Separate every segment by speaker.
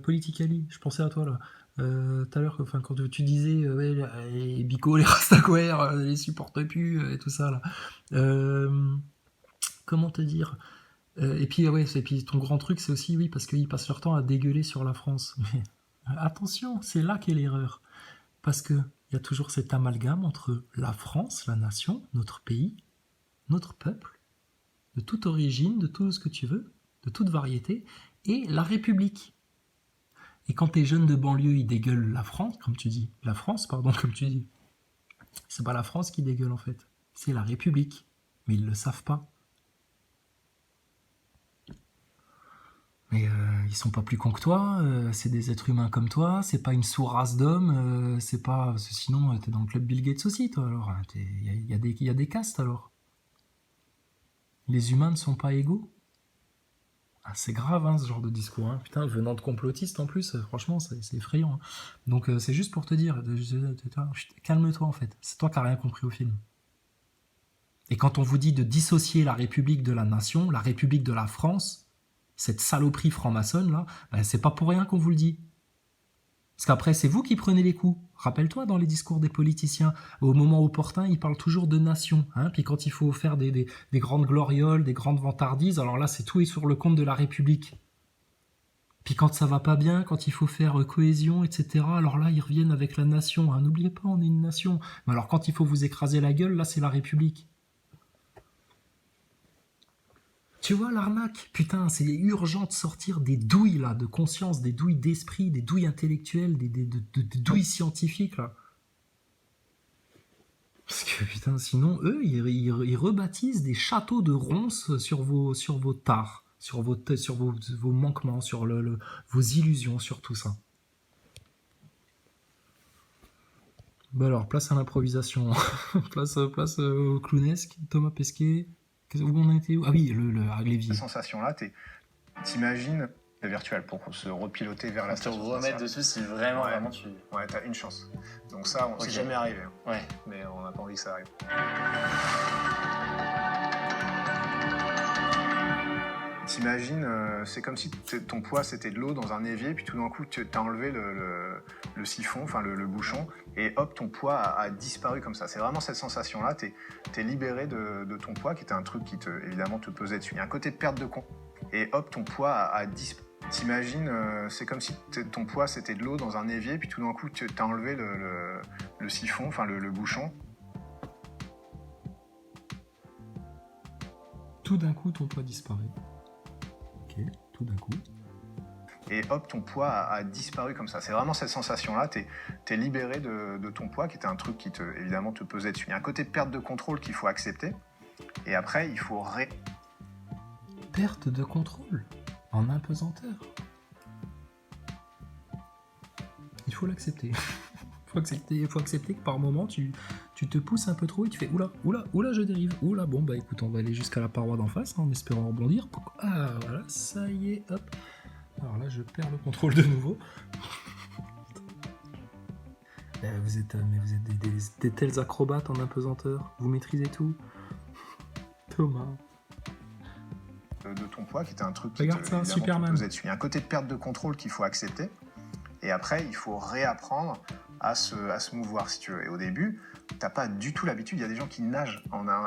Speaker 1: Politically, je pensais à toi là. Tout à l'heure, enfin, quand tu disais ouais, les Bico, les Rastaquaires, les supportent plus et tout ça là. Comment te dire et puis ouais, et puis ton grand truc, c'est aussi oui parce qu'ils passent leur temps à dégueuler sur la France. Mais attention, c'est là qu'est l'erreur. Parce que il y a toujours cet amalgame entre la France, la nation, notre pays, notre peuple, de toute origine, de tout ce que tu veux, de toute variété, et la République. Et quand tes jeunes de banlieue, ils dégueulent la France, comme tu dis, la France, pardon, comme tu dis, c'est pas la France qui dégueule en fait, c'est la République. Mais ils le savent pas. Mais ils sont pas plus cons que toi, c'est des êtres humains comme toi, c'est pas une sous-race d'hommes, c'est pas. Sinon, t'es dans le club Bill Gates aussi, toi, alors. Il y a des castes alors. Les humains ne sont pas égaux. Ah, c'est grave, hein, ce genre de discours. Hein. Putain, venant de complotistes en plus, franchement, c'est effrayant. Hein. Donc, c'est juste pour te dire, calme-toi en fait. C'est toi qui n'as rien compris au film. Et quand on vous dit de dissocier la République de la nation, la République de la France, cette saloperie franc-maçonne là, ben, c'est pas pour rien qu'on vous le dit. Parce qu'après, c'est vous qui prenez les coups. Rappelle-toi, dans les discours des politiciens, au moment opportun, ils parlent toujours de nation. Hein. Puis quand il faut faire des grandes glorioles, des grandes vantardises, alors là, c'est tout est sur le compte de la République. Puis quand ça va pas bien, quand il faut faire cohésion, etc., alors là, ils reviennent avec la nation. Hein. N'oubliez pas, on est une nation. Mais alors quand il faut vous écraser la gueule, là, c'est la République. Tu vois l'arnaque? Putain, c'est urgent de sortir des douilles là, de conscience, des douilles d'esprit, des douilles intellectuelles, des douilles scientifiques là. Parce que putain, sinon, eux, ils rebaptisent des châteaux de ronces sur vos tares, sur vos manquements, sur vos illusions, sur tout ça. Bah alors, place à l'improvisation. place au clownesque, Thomas Pesquet. Où on a été? Ah oui, le Lévy.
Speaker 2: Cette sensation-là, t'imagines le virtuel pour se repiloter vers la station.
Speaker 3: Te remettre dessus si vraiment, vraiment tu...
Speaker 2: Ouais, t'as une chance. Donc ça, c'est jamais arrivé. Hein.
Speaker 3: Ouais.
Speaker 2: Mais on n'a pas envie que ça arrive. T'imagines, c'est comme si ton poids c'était de l'eau dans un évier, puis tout d'un coup tu as enlevé le siphon, enfin le bouchon, et hop, ton poids a disparu comme ça. C'est vraiment cette sensation-là, t'es libéré de ton poids, qui était un truc qui évidemment te pesait dessus. Il y a un côté de perte de con. Et hop, ton poids a disparu. T'imagines, c'est comme si ton poids c'était de l'eau dans un évier, puis tout d'un coup tu as enlevé le siphon, enfin le bouchon.
Speaker 1: Tout d'un coup, ton poids disparaît. Ok, tout d'un coup.
Speaker 2: Et hop, ton poids a disparu comme ça. C'est vraiment cette sensation-là, t'es libéré de ton poids, qui était un truc qui évidemment te pesait dessus. Il y a un côté de perte de contrôle qu'il faut accepter. Et après, il faut
Speaker 1: Perte de contrôle en apesanteur. Il faut l'accepter. Il faut accepter que par moment, tu te pousses un peu trop et tu fais oula, je dérive. Oula, bon, bah écoute, on va aller jusqu'à la paroi d'en face en espérant rebondir. Ah, voilà, ça y est, hop. Alors là, je perds le contrôle de nouveau. Vous êtes des tels acrobates en apesanteur. Vous maîtrisez tout. Thomas.
Speaker 2: De ton poids, qui était un truc qui
Speaker 1: Regarde ça, Superman.
Speaker 2: te pesait dessus. Il y a un côté de perte de contrôle qu'il faut accepter. Et après, il faut réapprendre à se mouvoir, si tu veux. Et au début, t'as pas du tout l'habitude. Il y a des gens qui nagent.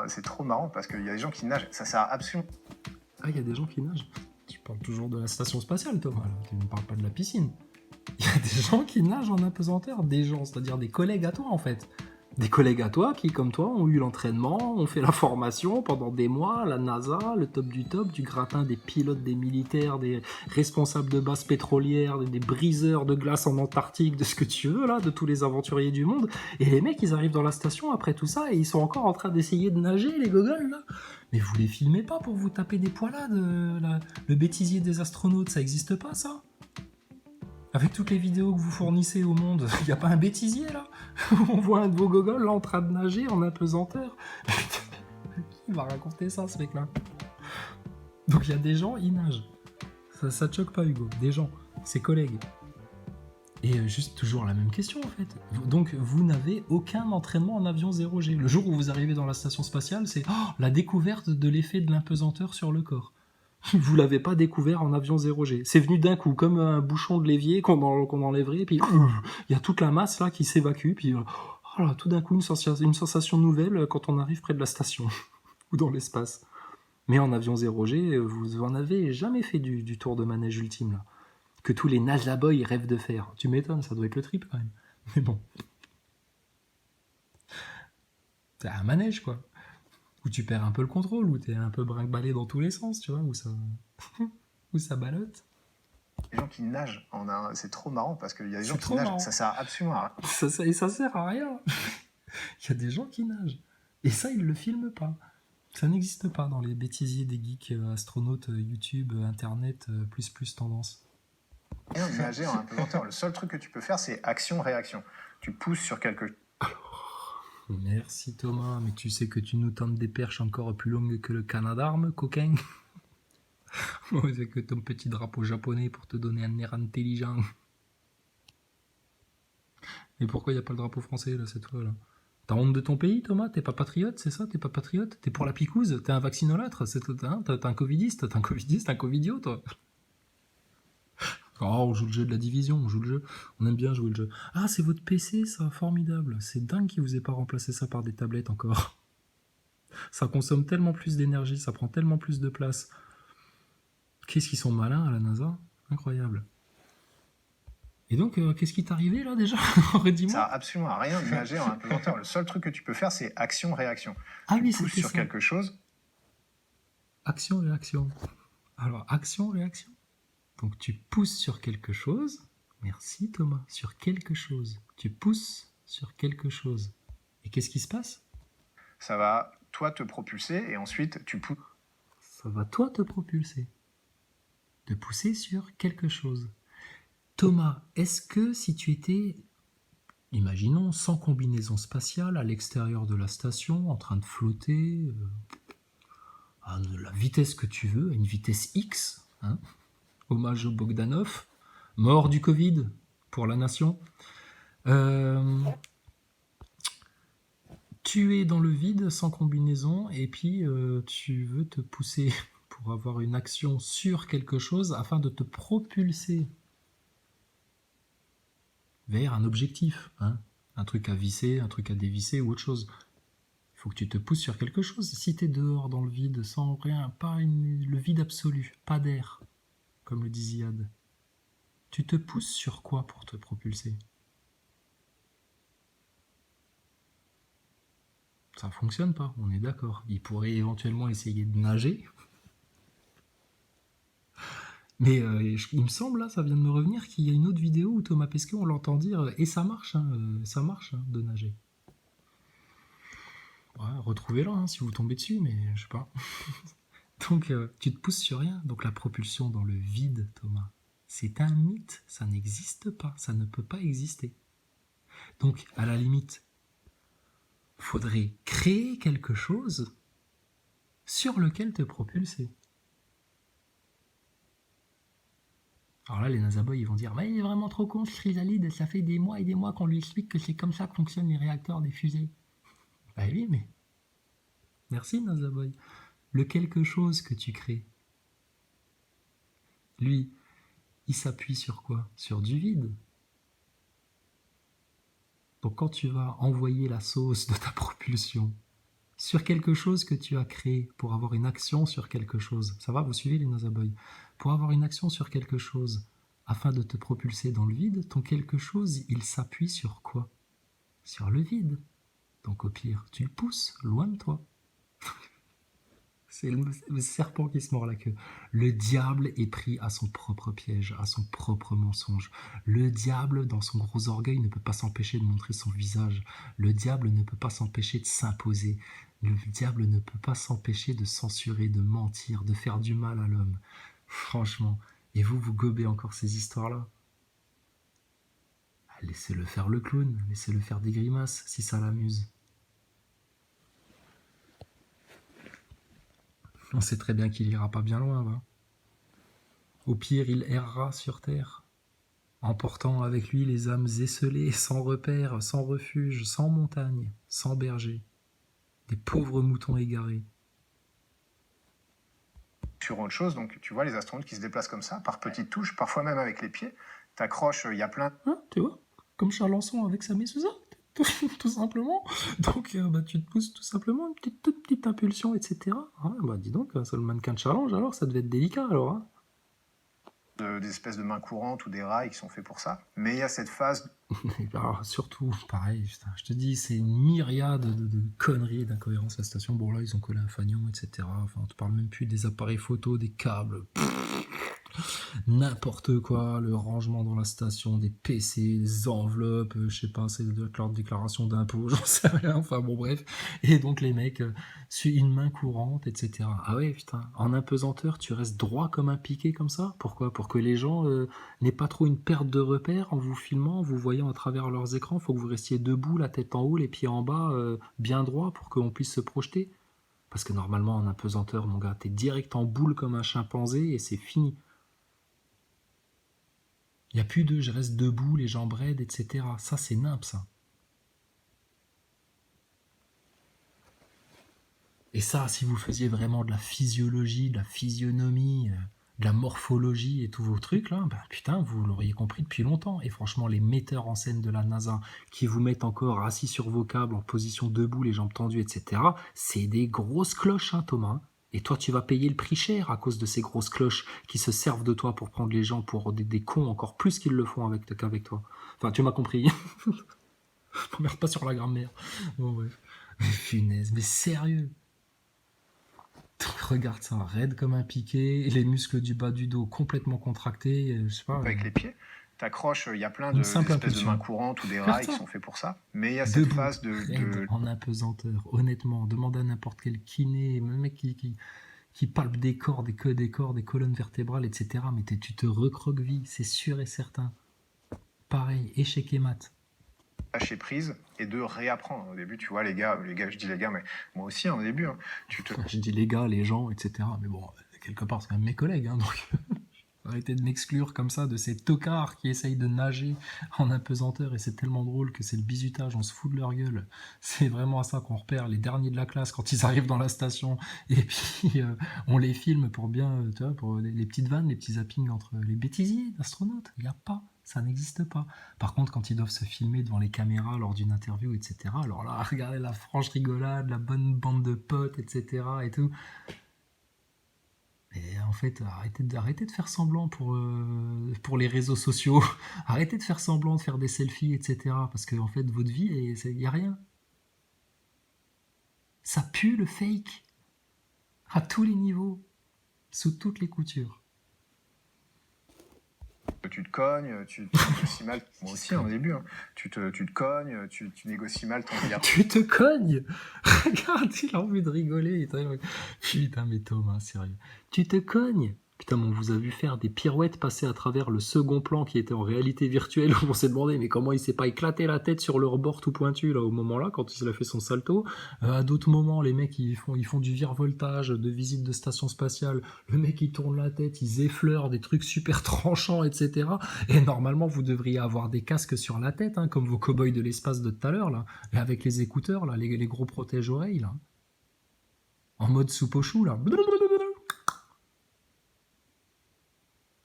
Speaker 2: C'est trop marrant parce qu'il y a des gens qui nagent. Ça sert absolument.
Speaker 1: Ah, il y a des gens qui nagent. Tu parles toujours de la station spatiale, Thomas. Là. Tu ne parles pas de la piscine. Il y a des gens qui nagent en apesanteur. Des gens, c'est-à-dire des collègues à toi, en fait. Des collègues à toi qui, comme toi, ont eu l'entraînement, ont fait la formation pendant des mois, la NASA, le top, du gratin des pilotes, des militaires, des responsables de bases pétrolières, des briseurs de glace en Antarctique, de ce que tu veux, là, de tous les aventuriers du monde. Et les mecs, ils arrivent dans la station après tout ça et ils sont encore en train d'essayer de nager, les gogoles, là. Mais vous les filmez pas pour vous taper des poilades, le bêtisier des astronautes, ça existe pas, ça? Avec toutes les vidéos que vous fournissez au monde, il n'y a pas un bêtisier là? On voit un de vos gogoles là en train de nager en apesanteur. Qui va raconter ça, ce mec-là? Donc il y a des gens, ils nagent. Ça te choque pas, Hugo? Des gens, ses collègues. Et juste toujours la même question en fait. Donc vous n'avez aucun entraînement en avion 0G. Le jour où vous arrivez dans la station spatiale, c'est la découverte de l'effet de l'impesanteur sur le corps. Vous l'avez pas découvert en avion 0G. C'est venu d'un coup, comme un bouchon de l'évier qu'on enlèverait, et puis il y a toute la masse là qui s'évacue, puis oh là, tout d'un coup une sensation nouvelle quand on arrive près de la station ou dans l'espace. Mais en avion 0G, vous en avez jamais fait du tour de manège ultime là, que tous les NASA Boys rêvent de faire. Tu m'étonnes, ça doit être le trip quand même. Mais bon, c'est un manège quoi, où tu perds un peu le contrôle, où t'es un peu brinque-ballé dans tous les sens, tu vois, où ça ballotte.
Speaker 2: Les gens qui nagent, c'est trop marrant parce qu'il y a des
Speaker 1: C'est
Speaker 2: gens qui
Speaker 1: trop
Speaker 2: nagent,
Speaker 1: marrant.
Speaker 2: ça sert absolument à rien.
Speaker 1: Et ça sert à rien. Il y a des gens qui nagent. Et ça, ils le filment pas. Ça n'existe pas dans les bêtisiers des geeks astronautes YouTube, Internet, plus tendance.
Speaker 2: Rien de nager en apesanteur. Le seul truc que tu peux faire, c'est action-réaction. Tu pousses sur quelque chose.
Speaker 1: Merci Thomas, mais tu sais que tu nous tentes des perches encore plus longues que le Canadarme, coquin. C'est que ton petit drapeau japonais pour te donner un air intelligent. Mais pourquoi il n'y a pas le drapeau français là cette fois là? T'as honte de ton pays, Thomas? T'es pas patriote, c'est ça? T'es pas patriote? T'es pour la picouse? T'es un vaccinolâtre? T'es un covidiste? T'es un covidiste? Un covidio, toi? Oh, on joue le jeu de la division, on joue le jeu. On aime bien jouer le jeu. Ah, c'est votre PC, ça, formidable. C'est dingue qu'il vous ait pas remplacé ça par des tablettes encore. Ça consomme tellement plus d'énergie, ça prend tellement plus de place. Qu'est-ce qu'ils sont malins à la NASA? Incroyable. Et donc, qu'est-ce qui t'est arrivé là déjà?
Speaker 2: Ça
Speaker 1: Redis-moi.
Speaker 2: sert absolument à rien de nager en apesanteur. Le seul truc que tu peux faire, c'est action-réaction.
Speaker 1: Ah
Speaker 2: Tu
Speaker 1: oui,
Speaker 2: pousses
Speaker 1: c'était
Speaker 2: sur
Speaker 1: ça.
Speaker 2: quelque chose.
Speaker 1: Action-réaction. Alors, action-réaction. Donc, tu pousses sur quelque chose. Merci Thomas. Sur quelque chose. Tu pousses sur quelque chose. Et qu'est-ce qui se passe?
Speaker 2: Ça va, toi, te propulser et ensuite, tu pousses.
Speaker 1: Ça va toi te propulser. De pousser sur quelque chose. Thomas, est-ce que si tu étais, imaginons, sans combinaison spatiale, à l'extérieur de la station, en train de flotter, à la vitesse que tu veux, à une vitesse X, hein, hommage au Bogdanov, mort du Covid pour la nation, tu es dans le vide sans combinaison et puis tu veux te pousser pour avoir une action sur quelque chose afin de te propulser vers un objectif, hein, un truc à visser, un truc à dévisser ou autre chose. Il faut que tu te pousses sur quelque chose. Si tu es dehors dans le vide, sans rien, le vide absolu, pas d'air, comme le dit Ziad, tu te pousses sur quoi pour te propulser? Ça fonctionne pas, on est d'accord. Il pourrait éventuellement essayer de nager. Mais il me semble, là, ça vient de me revenir, qu'il y a une autre vidéo où Thomas Pesquet, on l'entend dire, et ça marche, de nager. Ouais, retrouvez-la hein, si vous tombez dessus, mais je sais pas. Donc, tu te pousses sur rien. Donc, la propulsion dans le vide, Thomas, c'est un mythe. Ça n'existe pas. Ça ne peut pas exister. Donc, à la limite, faudrait créer quelque chose sur lequel te propulser. Alors là, les NASA Boys, ils vont dire « Mais il est vraiment trop con, ce chrysalide, ça fait des mois et des mois qu'on lui explique que c'est comme ça que fonctionnent les réacteurs des fusées. » Bah oui, mais... Merci, NASA Boy. Le quelque chose que tu crées, lui, il s'appuie sur quoi? Sur du vide. Donc quand tu vas envoyer la sauce de ta propulsion sur quelque chose que tu as créé pour avoir une action sur quelque chose, ça va, vous suivez les NASA Boys? Pour avoir une action sur quelque chose, afin de te propulser dans le vide, ton quelque chose, il s'appuie sur quoi? Sur le vide. Donc au pire, tu le pousses loin de toi. C'est le serpent qui se mord la queue. Le diable est pris à son propre piège, à son propre mensonge. Le diable, dans son gros orgueil, ne peut pas s'empêcher de montrer son visage. Le diable ne peut pas s'empêcher de s'imposer. Le diable ne peut pas s'empêcher de censurer, de mentir, de faire du mal à l'homme. Franchement. Et vous gobez encore ces histoires-là? Laissez-le faire le clown, laissez-le faire des grimaces, si ça l'amuse. On sait très bien qu'il ira pas bien loin, va. Au pire, il errera sur terre, emportant avec lui les âmes esselées, sans repère, sans refuge, sans montagne, sans berger, des pauvres moutons égarés.
Speaker 2: sur autre chose. Donc, tu vois les astronautes qui se déplacent comme ça, par petites touches, parfois même avec les pieds. T'accroches, il y a plein
Speaker 1: Hein, tu vois, comme Chalençon avec sa Mésouza, tout simplement. Donc, tu te pousses tout simplement une toute petite impulsion, etc. Ouais, dis donc, c'est le mannequin challenge, alors ça devait être délicat, alors. Hein.
Speaker 2: des espèces de mains courantes ou des rails qui sont faits pour ça. Mais il y a cette phase
Speaker 1: Et alors, surtout, pareil, putain, je te dis, c'est une myriade de conneries et d'incohérences à la station. Bon, là, ils ont collé un fanion, etc. Enfin, on te parle même plus des appareils photo, des câbles. N'importe quoi, le rangement dans la station, des PC, des enveloppes, je sais pas, c'est de leur déclaration d'impôt, j'en sais rien, enfin bon bref. Et donc les mecs, une main courante, etc. Ah ouais, putain, en apesanteur, tu restes droit comme un piqué comme ça. Pourquoi? Pour que les gens n'aient pas trop une perte de repère en vous filmant, en vous voyant à travers leurs écrans. Faut que vous restiez debout, la tête en haut, les pieds en bas, bien droit pour qu'on puisse se projeter. Parce que normalement, en apesanteur, mon gars, t'es direct en boule comme un chimpanzé et c'est fini. Il n'y a plus de je reste debout, les jambes raides, etc. Ça, c'est nimp, ça. Et ça, si vous faisiez vraiment de la physiologie, de la physionomie, de la morphologie et tous vos trucs, là, putain, vous l'auriez compris depuis longtemps. Et franchement, les metteurs en scène de la NASA qui vous mettent encore assis sur vos câbles, en position debout, les jambes tendues, etc., c'est des grosses cloches, hein, Thomas. Et toi, tu vas payer le prix cher à cause de ces grosses cloches qui se servent de toi pour prendre les gens pour des cons encore plus qu'ils le font qu'avec toi. Enfin, tu m'as compris. Merde pas sur la grammaire. Bon, bref. Funaise, mais sérieux. Regarde ça, raide comme un piqué, les muscles du bas du dos complètement contractés, je sais pas.
Speaker 2: avec les pieds. T'accroches, il y a plein
Speaker 1: Une simple
Speaker 2: d'espèces de
Speaker 1: impulsion.
Speaker 2: mains courantes ou des
Speaker 1: Faire
Speaker 2: rails
Speaker 1: ça.
Speaker 2: qui sont faits pour ça. Mais il y a cette
Speaker 1: Debout,
Speaker 2: phase
Speaker 1: raide, en apesanteur, honnêtement, demande à n'importe quel kiné, même mec qui palpe des corps, des colonnes vertébrales, etc. Mais tu te recroquevilles, c'est sûr et certain. Pareil, échec et mat.
Speaker 2: lâcher prise et de réapprendre. Au début, tu vois, les gars, je dis les gars, mais moi aussi, au début, hein,
Speaker 1: Je dis les gars, les gens, etc. Mais bon, quelque part, c'est quand même mes collègues, hein, donc arrêtez de m'exclure comme ça de ces tocards qui essayent de nager en apesanteur et c'est tellement drôle que c'est le bizutage, on se fout de leur gueule. C'est vraiment à ça qu'on repère les derniers de la classe quand ils arrivent dans la station et puis on les filme pour bien, tu vois, pour les petites vannes, les petits zappings entre les bêtisiers d'astronautes. Il n'y a pas, ça n'existe pas. Par contre, quand ils doivent se filmer devant les caméras lors d'une interview, etc., alors là, regardez la franche rigolade, la bonne bande de potes, etc. et tout. Et en fait, arrêtez de faire semblant pour les réseaux sociaux. Arrêtez de faire semblant de faire des selfies, etc. Parce que en fait, votre vie, il n'y a rien. Ça pue le fake. À tous les niveaux. Sous toutes les coutures.
Speaker 2: tu te cognes, tu négocies mal. Moi aussi, au début, hein, tu te cognes, tu négocies mal ton virage.
Speaker 1: Tu te cognes. Regarde, il a envie de rigoler. Putain, mais Thomas, sérieux. Tu te cognes. Putain, on vous a vu faire des pirouettes passer à travers le second plan qui était en réalité virtuelle. On s'est demandé, mais comment il s'est pas éclaté la tête sur le rebord tout pointu, là, au moment-là, quand il a fait son salto. À d'autres moments, les mecs, ils font du virevoltage, de visite de station spatiale. Le mec, il tourne la tête, ils effleurent des trucs super tranchants, etc. Et normalement, vous devriez avoir des casques sur la tête, hein, comme vos cow-boys de l'espace de tout à l'heure, là. Et avec les écouteurs, là, les gros protège-oreilles, là. En mode soupe au chou, là.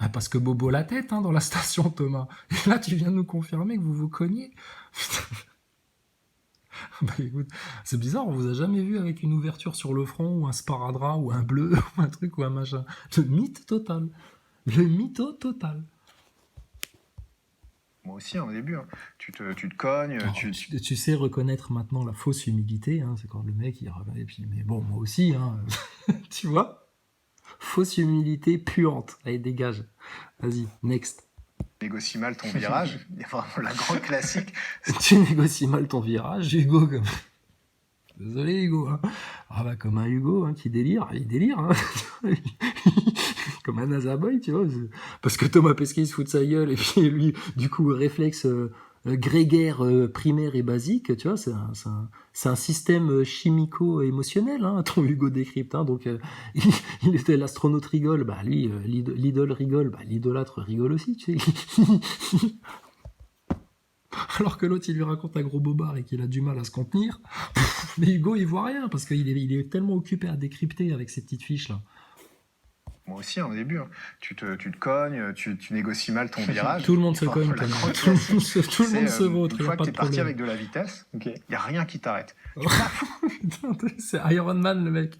Speaker 1: Ah, parce que bobo la tête, hein, dans la station, Thomas. Et là, tu viens de nous confirmer que vous vous cognez. Bah écoute, c'est bizarre, on vous a jamais vu avec une ouverture sur le front, ou un sparadrap, ou un bleu, ou un truc, ou un machin. Le mythe total. Le mytho total.
Speaker 2: Moi aussi, au début, hein, tu te cognes,
Speaker 1: Alors, tu sais reconnaître maintenant la fausse humilité, hein, c'est quand le mec, il revient, et puis, mais bon, moi aussi, hein, tu vois. Fausse humilité puante. Allez, dégage. Vas-y, next.
Speaker 2: négocies mal ton virage. Il y a vraiment la grande classique.
Speaker 1: Tu négocies mal ton virage, Hugo. Désolé, Hugo. Hein. Ah bah, comme un Hugo hein, qui délire. Il délire. Hein. Comme un Nazaboy, tu vois. Parce que Thomas Pesquet se fout de sa gueule. Et puis lui, du coup, réflexe grégaire primaire et basique, tu vois, c'est un système chimico-émotionnel, hein, ton Hugo décrypte. Hein, donc, il était l'astronaute rigole, bah lui, l'idole rigole, bah l'idolâtre rigole aussi, tu sais. Alors que l'autre, il lui raconte un gros bobard et qu'il a du mal à se contenir. Mais Hugo, il voit rien, parce qu'il est tellement occupé à décrypter avec ses petites fiches, là.
Speaker 2: Moi aussi, au début, hein. Tu te cognes, tu négocies mal ton virage.
Speaker 1: Tout le monde se
Speaker 2: Enfin,
Speaker 1: cogne,
Speaker 2: la
Speaker 1: Thomas.
Speaker 2: grande
Speaker 1: Tout le
Speaker 2: classique,
Speaker 1: monde se
Speaker 2: c'est
Speaker 1: vautre,
Speaker 2: une
Speaker 1: il n'y a
Speaker 2: fois que
Speaker 1: pas
Speaker 2: tu
Speaker 1: de
Speaker 2: es parti
Speaker 1: problème.
Speaker 2: avec de la vitesse, il n'y a rien qui t'arrête.
Speaker 1: Putain, c'est Iron Man, le mec.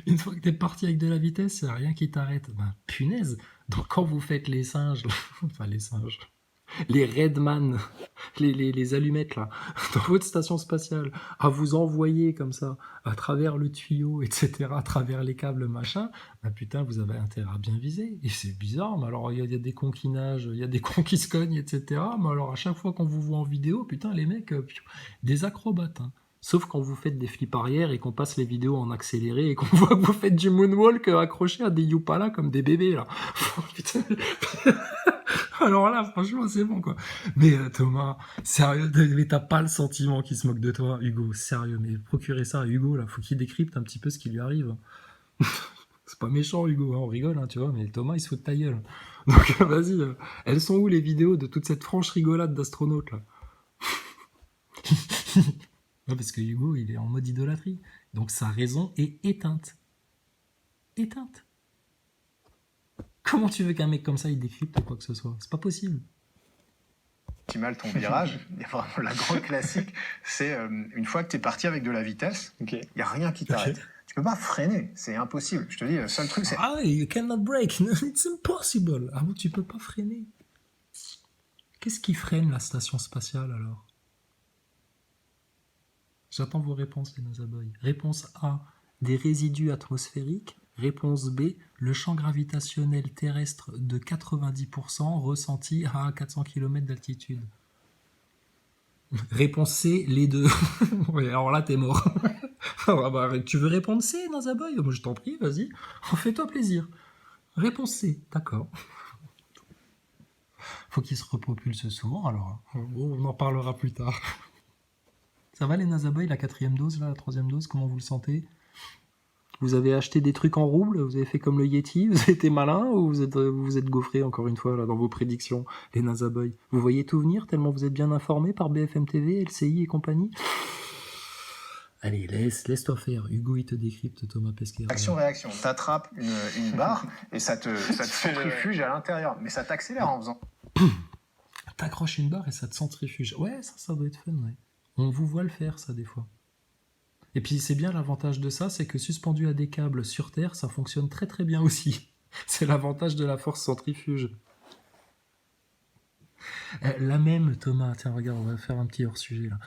Speaker 1: Une fois que t'es parti avec de la vitesse, y a rien qui t'arrête. Ben, punaise. Donc, quand vous faites les singes, enfin, les singes, les Redman, les allumettes, là, dans votre station spatiale, à vous envoyer comme ça, à travers le tuyau, etc., à travers les câbles, machin, ben, putain, vous avez intérêt à bien viser. Et c'est bizarre, mais alors, il y a des conquinages, il y a des cons qui se cognent, etc., mais alors, à chaque fois qu'on vous voit en vidéo, putain, les mecs, des acrobates, hein. Sauf quand vous faites des flips arrière et qu'on passe les vidéos en accéléré et qu'on voit que vous faites du moonwalk accroché à des Yupala comme des bébés, là. Putain. Alors là, franchement, c'est bon, quoi. Mais Thomas, sérieux, mais t'as pas le sentiment qu'il se moque de toi, Hugo. Sérieux, mais procurez ça à Hugo, là. Faut qu'il décrypte un petit peu ce qui lui arrive. C'est pas méchant, Hugo, hein, on rigole, hein, tu vois, mais Thomas, il se fout de ta gueule. Donc, vas-y, elles sont où les vidéos de toute cette franche rigolade d'astronautes, là? Non, parce que Hugo, il est en mode idolâtrie. Donc sa raison est éteinte. Éteinte. Comment tu veux qu'un mec comme ça, il décrypte quoi que ce soit? C'est pas possible.
Speaker 2: Mal ton virage, il y a vraiment la grande classique, c'est une fois que tu es parti avec de la vitesse, il n'y a rien qui t'arrête.
Speaker 1: Ok.
Speaker 2: Tu peux pas freiner, c'est impossible. Je te dis, le seul truc, c'est...
Speaker 1: Ah, you cannot break. It's impossible. Ah bon, tu peux pas freiner. Qu'est-ce qui freine la station spatiale, alors? J'attends vos réponses, les Nazaboy. Réponse A, des résidus atmosphériques. Réponse B, le champ gravitationnel terrestre de 90% ressenti à 400 km d'altitude. Réponse C, les deux. Oui, alors là, t'es mort. Ah bah, tu veux répondre C, Nazaboy? Moi, je t'en prie, vas-y. Fais-toi plaisir. Réponse C, d'accord. Faut qu'il se repropulse souvent, alors. On en parlera plus tard. Ça va les Nazaboy, la 4e dose, là, la 3e dose, comment vous le sentez? Vous avez acheté des trucs en rouble? Vous avez fait comme le Yeti? Vous avez été malin? Ou vous êtes gaufré encore une fois là, dans vos prédictions, les Nazaboy? Vous voyez tout venir tellement vous êtes bien informés par BFM TV, LCI et compagnie? Allez, laisse-toi faire. Hugo, il te décrypte, Thomas Pesquet.
Speaker 2: Action-réaction. T'attrapes une barre et ça te centrifuge à l'intérieur. Mais ça t'accélère en faisant.
Speaker 1: T'accroches une barre et ça te centrifuge. Ouais, ça doit être fun, ouais. On vous voit le faire, ça, des fois. Et puis, c'est bien l'avantage de ça, c'est que suspendu à des câbles sur Terre, ça fonctionne très très bien aussi. C'est l'avantage de la force centrifuge. La même, Thomas, tiens, regarde, on va faire un petit hors-sujet, là.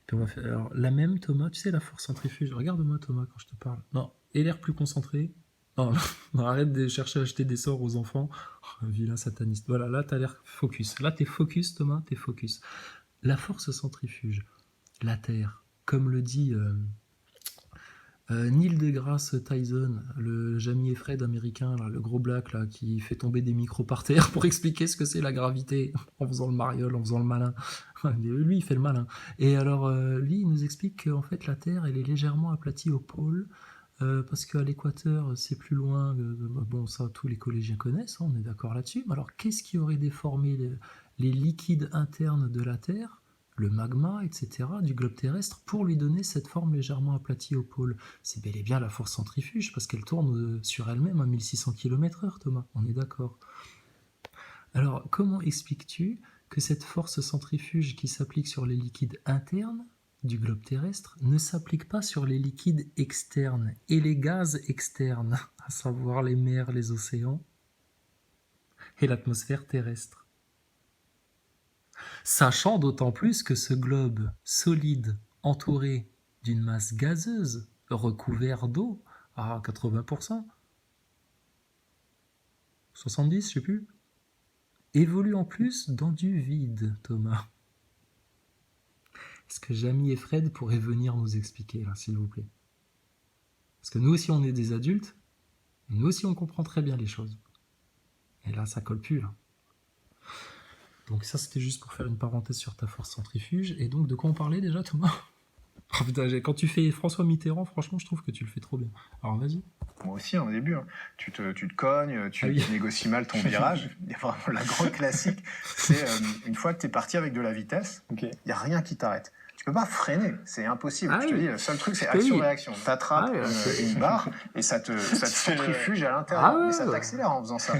Speaker 1: Puis on va faire, alors, la même, Thomas, tu sais, la force centrifuge. Regarde-moi, Thomas, quand je te parle. Non, et l'air plus concentré. Non, non, arrête de chercher à acheter des sorts aux enfants. Oh, vilain sataniste. Voilà, là, t'as l'air focus. Là, t'es focus, Thomas, t'es focus. La force centrifuge, la Terre, comme le dit Neil deGrasse Tyson, le Jamie et Fred américain, là, le gros black là, qui fait tomber des micros par terre pour expliquer ce que c'est la gravité en faisant le mariole, en faisant le malin. Lui, il fait le malin. Et alors, lui, il nous explique qu'en fait, la Terre, elle est légèrement aplatie au pôle, parce qu'à l'équateur, c'est plus loin. Bon, ça, tous les collégiens connaissent, hein, on est d'accord là-dessus. Mais alors, qu'est-ce qui aurait déformé les liquides internes de la Terre, le magma, etc., du globe terrestre, pour lui donner cette forme légèrement aplatie au pôle? C'est bel et bien la force centrifuge, parce qu'elle tourne sur elle-même à 1600 km/h, Thomas, on est d'accord. Alors, comment expliques-tu que cette force centrifuge qui s'applique sur les liquides internes du globe terrestre ne s'applique pas sur les liquides externes et les gaz externes, à savoir les mers, les océans et l'atmosphère terrestre? Sachant d'autant plus que ce globe solide, entouré d'une masse gazeuse, recouvert d'eau à 80%, 70, je sais plus, évolue en plus dans du vide, Thomas. Est-ce que Jamie et Fred pourraient venir nous expliquer, là, s'il vous plaît? Parce que nous aussi, on est des adultes, et nous aussi, on comprend très bien les choses. Et là, ça colle plus, là. Donc ça, c'était juste pour faire une parenthèse sur ta force centrifuge. Et donc, de quoi on parlait déjà, Thomas? Oh, putain, quand tu fais François Mitterrand, franchement, je trouve que tu le fais trop bien. Alors, vas-y.
Speaker 2: Moi aussi, au début, hein. Tu te cognes, tu
Speaker 1: oui.
Speaker 2: négocies mal ton virage. Il y a vraiment la grande classique, c'est une fois que tu es parti avec de la vitesse, il n'y a rien qui t'arrête. Tu peux pas freiner, c'est impossible.
Speaker 1: Ah
Speaker 2: Je te
Speaker 1: oui.
Speaker 2: dis, le seul truc, c'est
Speaker 1: Je te dis.
Speaker 2: action-réaction. T'attrapes
Speaker 1: Ah ouais,
Speaker 2: une barre et ça te centrifuge à l'intérieur.
Speaker 1: Ah ouais,
Speaker 2: mais ça
Speaker 1: ouais.
Speaker 2: t'accélère en faisant ça.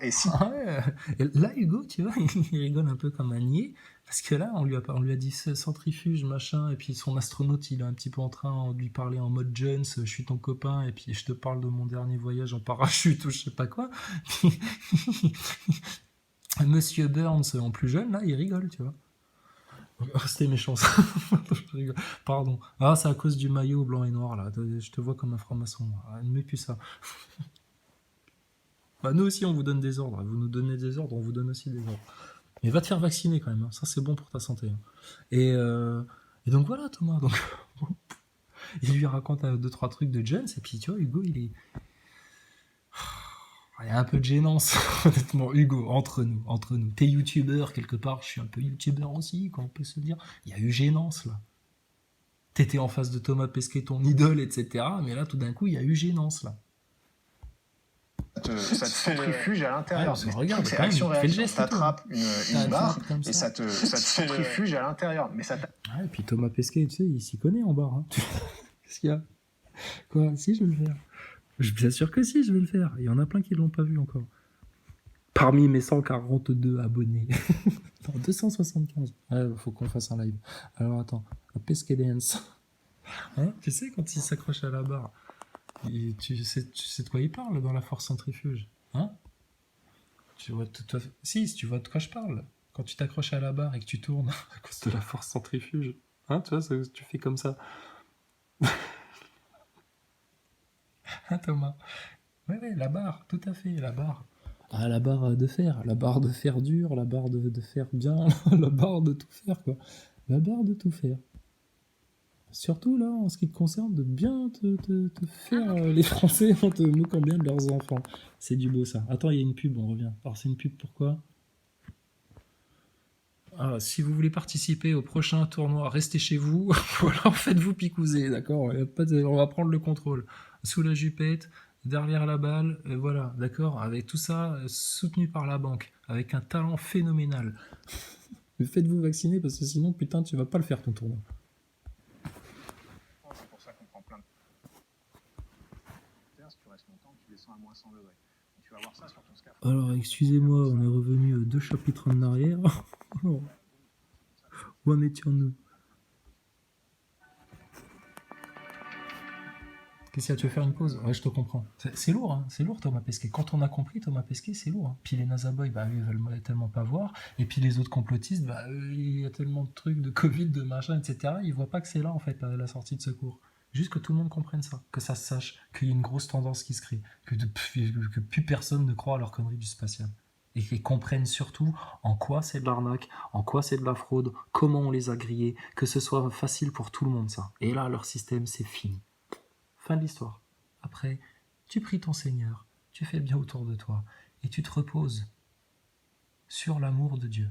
Speaker 2: Et si
Speaker 1: Ah ouais. Et là, Hugo, tu vois, il rigole un peu comme un niais, parce que là, on lui a dit centrifuge, machin, et puis son astronaute, il est un petit peu en train de lui parler en mode Jones, je suis ton copain, et puis je te parle de mon dernier voyage en parachute ou je sais pas quoi. Monsieur Burns, en plus jeune, là, il rigole, tu vois. Restez méchant, ça. Je rigole. Pardon. Ah, c'est à cause du maillot blanc et noir, là. Je te vois comme un franc-maçon. Ah, ne mets plus ça. Bah, nous aussi, on vous donne des ordres. Vous nous donnez des ordres, on vous donne aussi des ordres. Mais va te faire vacciner quand même. Hein. Ça, c'est bon pour ta santé. Hein. Et donc voilà, Thomas. Donc, il lui raconte 2-3 trucs de Jones. Et puis, tu vois, Hugo, il est. Il y a un peu de gênance, honnêtement. Hugo, entre nous. T'es youtubeur quelque part. Je suis un peu youtubeur aussi, quand on peut se dire. Il y a eu gênance, là. T'étais en face de Thomas Pesquet, ton idole, etc. Mais là, tout d'un coup, il y a eu gênance, là.
Speaker 2: ça te centrifuge à l'intérieur.
Speaker 1: Ouais, regarde,
Speaker 2: c'est
Speaker 1: quand même,
Speaker 2: action
Speaker 1: fais le
Speaker 2: réaction.
Speaker 1: geste et
Speaker 2: T'attrapes une barre
Speaker 1: comme
Speaker 2: et
Speaker 1: ça.
Speaker 2: ça te centrifuge à l'intérieur. Mais ça
Speaker 1: Ouais, et puis Thomas Pesquet, tu sais, il s'y connaît en barre. Hein. Qu'est-ce qu'il y a? Quoi? Si, je vais le faire. Bien sûr que si, je vais le faire. Il y en a plein qui l'ont pas vu encore. Parmi mes 142 abonnés. Non, 275. Ouais, faut qu'on fasse un live. Alors attends, Pesquet Dance. Hein, tu sais, quand il s'accroche à la barre, tu sais de quoi il parle dans la force centrifuge. Hein? Si tu vois de quoi je parle. Quand tu t'accroches à la barre et que tu tournes à cause de la force centrifuge. Hein, tu vois, tu fais comme ça. Hein, Thomas? Ouais, la barre, tout à fait, la barre. Ah, la barre de fer dur, la barre de fer bien, la barre de tout faire, quoi. La barre de tout faire. Surtout, là, en ce qui te concerne, de bien te faire les Français en te moquant bien de leurs enfants. C'est du beau, ça. Attends, il y a une pub, on revient. Alors, c'est une pub, pourquoi? Ah, si vous voulez participer au prochain tournoi, restez chez vous, ou alors faites-vous picouser, d'accord? On va prendre le contrôle. Sous la jupette, derrière la balle, voilà, d'accord? Avec tout ça soutenu par la banque, avec un talent phénoménal. Mais faites-vous vacciner, parce que sinon, putain, tu vas pas le faire ton tournoi.
Speaker 2: c'est pour ça qu'on prend plein de. Si tu restes longtemps, tu descends à moins 100 degrés. Tu vas voir ça sur ton scaphandre.
Speaker 1: Alors, excusez-moi, on est revenu 2 chapitres en arrière. Où en étions-nous? Qu'est-ce qu'il y a? Tu veux faire une pause? Ouais, je te comprends. C'est lourd, hein. C'est lourd, Thomas Pesquet. Quand on a compris Thomas Pesquet, c'est lourd. Hein. Puis les NASA Boys, bah, eux, ils veulent tellement pas voir. Et puis les autres complotistes, bah, il y a tellement de trucs de Covid, de machin, etc. Ils voient pas que c'est là, en fait, la sortie de secours. Juste que tout le monde comprenne ça, que ça se sache, qu'il y a une grosse tendance qui se crée, que plus personne ne croit à leur connerie du spatial. Et qu'ils comprennent surtout en quoi c'est de l'arnaque, en quoi c'est de la fraude, comment on les a grillés, que ce soit facile pour tout le monde, ça. Et là, leur système, c'est fini. Fin de l'histoire. Après, tu pries ton Seigneur, tu fais bien autour de toi, et tu te reposes sur l'amour de Dieu.